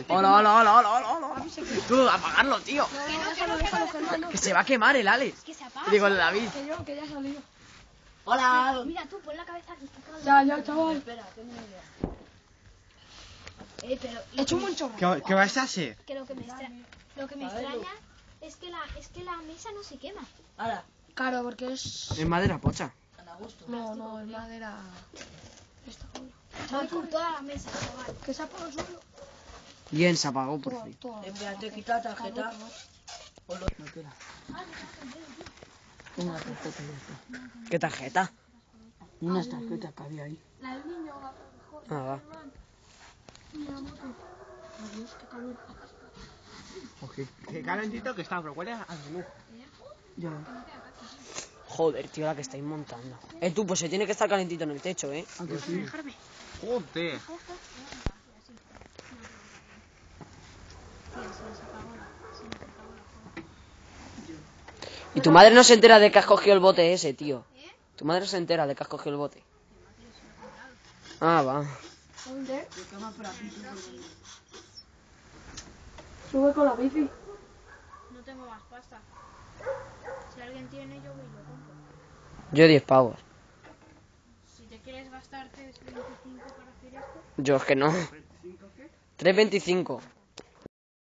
Hola, hola, hola, hola, hola, hola. Tú, apagarlo, tío. Que se va a quemar el Alex. Que se apaga. Digo, el David. Que ya ha salido. Hola. Mira, tú, pon la cabeza aquí. Ya, chaval. Espera, tengo una idea. Pero... He hecho un buen chorro. ¿Qué vais a hacer? Que lo que me extraña es que la mesa no se quema. Ahora, Claro, porque es... Es madera pocha. a gusto. No, es madera... Esta joder. Se ha con toda la mesa, chaval. Que se apagó solo. Bien, se apagó por Todo, fin. todo. Espérate, quita la tarjeta. Ponlo. No queda. Una tarjeta ya está. ¿Qué tarjeta? Unas tarjetas que había ahí. La del niño, la Ah, va. Adiós, qué calor. Qué calentito que está, pero huele a menú. Ya. Joder, tío, la que estáis montando. Tú, pues se tiene que estar calentito en el techo, ¿eh? ¿A que sí? Joder. Y tu madre no se entera de que has cogido el bote ese, tío. Tu madre se entera de que has cogido el bote. Ah, va. ¿Dónde? Sube con la bici. No tengo más pasta. Si alguien tiene, yo voy y lo compro. Yo 10 pavos. Si te quieres gastar 3,25 para hacer esto... Yo es que no. 3,25.